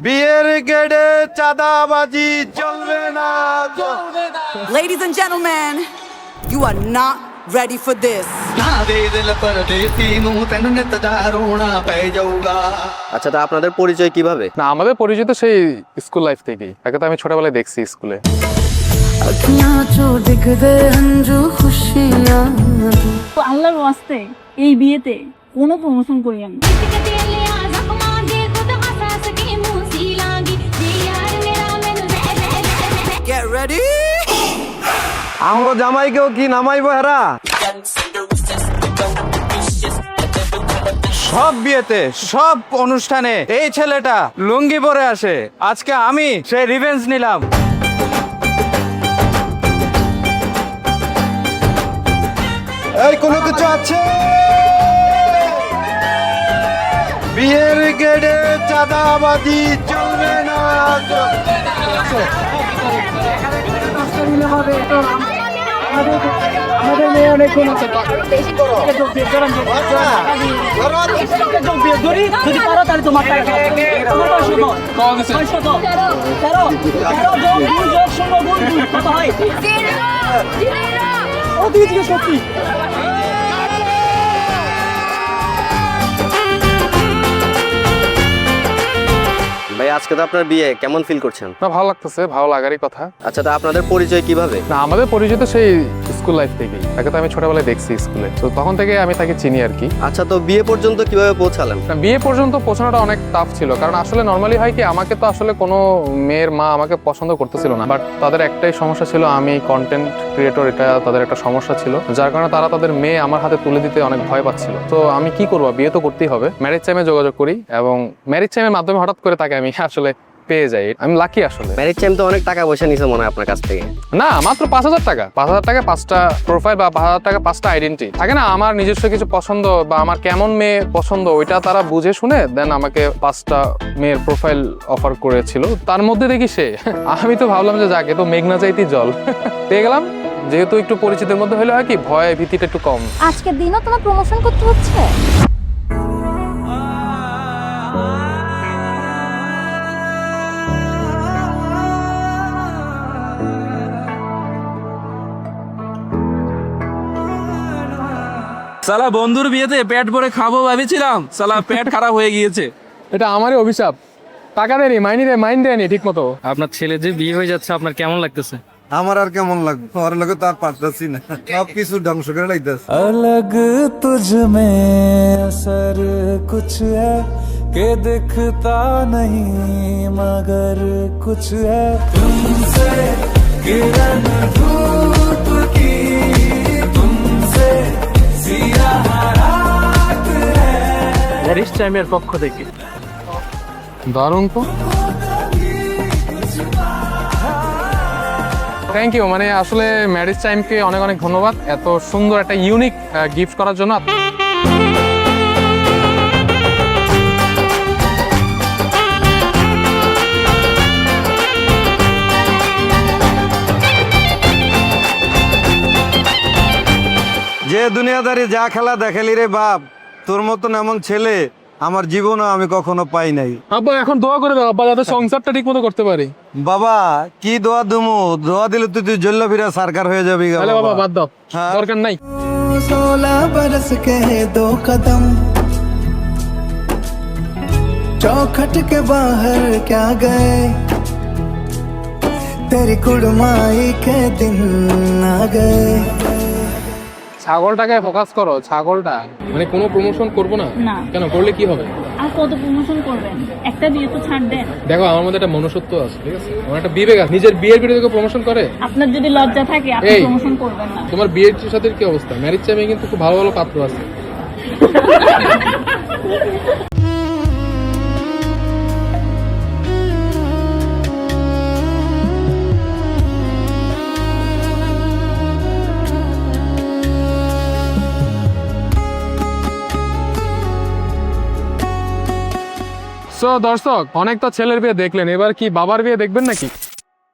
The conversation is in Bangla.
বিয়ের গেটে চাঁদাবাজি চলবে না। Ladies and gentlemen, you are not ready for this. আচ্ছা, তা আপনাদের পরিচয় কিভাবে? না, আমাদের পরিচয় তো সেই স্কুল লাইফ থেকেই। তাকে তো আমি ছোটবেলায় দেখছি স্কুলে। তো আল্লাহর ওয়াস্তে এই বিয়েতে কোনো প্রমোশন করি আমি। Get ready. আমগো জামাইকেও কি নামাইবো হেরা? সব বিয়েতে সব অনুষ্ঠানে এই ছেলেটা লুঙ্গি পরে আসে। আজকে আমি সেই রিভেঞ্জ নিলাম। এই কোনো কিছু আছে? বিয়ের গেটে চাঁদাবাজি চলবে না। ভাই, আজকে তো আপনার বিয়ে, কেমন ফিল করছেন? না, ভালো লাগতেছে, ভালো লাগারই কথা। আচ্ছা, তা আপনাদের পরিচয় কিভাবে? না, আমাদের পরিচয় তো সেই স্কুল লাইফ থেকেই। তাকে তো আমি ছোটবেলায় দেখছি স্কুলে, তো তখন থেকে আমি তাকে চিনি আর কি। আচ্ছা, তো বিয়ে পর্যন্ত কিভাবে পৌঁছালেন? না, বিয়ে পর্যন্ত পৌঁছানোটা অনেক টাফ ছিল, কারণ আসলে নর্মালি হয় কি, আমাকে তো আসলে কোনো মেয়ের মা আমাকে পছন্দ করতেছিল না, বাট তাদের একটাই সমস্যা ছিল, আমি কন্টেন্ট ক্রিয়েটর, এটা তাদের একটা সমস্যা ছিল, যার কারণে তারা তাদের মেয়ে আমার হাতে তুলে দিতে অনেক ভয় পাচ্ছিল। তো আমি কি করবো, বিয়ে তো করতেই হবে। ম্যারেজ টাইমে যোগাযোগ করি এবং ম্যারেজ টাইমের মাধ্যমে হঠাৎ করে তাকে আমি আসলে পেয়ে যাই। আমি লাকি আসলে। ম্যারেজ টাইম তো অনেক টাকা পয়সা নিছে মনে হয় আপনার কাছ থেকে। না, মাত্র 5,000 টাকা। 5,000 টাকা 5টা প্রোফাইল বা 5,000 টাকা 5টা আইডেন্টি থাকে না। আমার নিজস্ব কিছু পছন্দ বা আমার কেমন মেয়ে পছন্দ, ওইটা তারা বুঝে শুনে দেন আমাকে 5টা মেয়ের প্রোফাইল অফার করেছিল। তার মধ্যে দেখি সে, আমি তো ভাবলাম যে যাকে তো মেঘনা চাইতে জল পেয়ে গেলাম। যেহেতু একটু পরিচিতের মধ্যে হলে হয় কি, ভয় ভীতিটা একটু কম। আজকের দিনও তোমার প্রমোশন করতে হচ্ছে? সালা বন্ধুর বিয়েতে পেট ভরে খাবো ভেবেছিলাম, সালা পেট খারাপ হয়ে গিয়েছে। এটা আমারই অভিশাপ। টাকা দেয়নি, মাইন্ড দেয়নি ঠিক মতো। আপনার ছেলে যে বিয়ে হয়ে যাচ্ছে, আপনার কেমন লাগতেছে? আমার আর কেমন লাগবে, ওর লগে তো আর পারতাছি না, সব কিছু ধ্বংস করে লাইতাছে। अलग तुझ में असर कुछ है के दिखता नहीं मगर कुछ है तुमसे किरण धूप की तुमसे सिया रात है। ম্যারেজ টাইমের পক্ষ থেকে দারুণ তো, থ্যাংক ইউ। মানে আসলে ম্যারেজ টাইমকে অনেক অনেক ধন্যবাদ এত সুন্দর একটা ইউনিক গিফট করার জন্য। যে দুনিয়াদারি যা খেলা দেখালি রে বাপ, তোর মতন এমন ছেলে আমার জীবনে আমি কখনো পাই নাই। আব্বা, এখন দোয়া করে দাও আব্বা, যাতে সংসারটা ঠিক মতো করতে পারি। বাবা কি দোয়া দুমু, দোয়া দিলে তুই জল্লা ফিরা সরকার হয়ে যাবি গা তাহলে বাবা বাবা। বাদ দাও, হ্যাঁ। দরকার নাই। 16 बरस के 2 कदम चौखट के बाहर क्या गए तेरी कुड़माई के दिन आ गए। ছাগলটাকে ফোকাস করো, ছাগলটা। মানে কোনো প্রমোশন করবো না? না। কেন, করলে কি হবে? আর কত প্রমোশন করবেন? একটা বিয়ে তো ছাড় দেন। দেখো, আমার মধ্যে একটা মনুষ্যত্ব আছে, ঠিক আছে? আমার একটা বিবেক আছে। নিজের বিয়ের বিরুদ্ধে কেউ প্রমোশন করে? আপনার যদি লজ্জা থাকে আপনি এই। প্রমোশন করবেন না। তোমার বিয়ের সাথে কি অবস্থা? ম্যারেজ টাইমে কিন্তু খুব ভালো ভালো পাত্র আছে। সো দর্শক, অনেক তো ছেলের বিয়ে দেখলেন, এবার কি বাবার বিয়ে দেখবেন নাকি?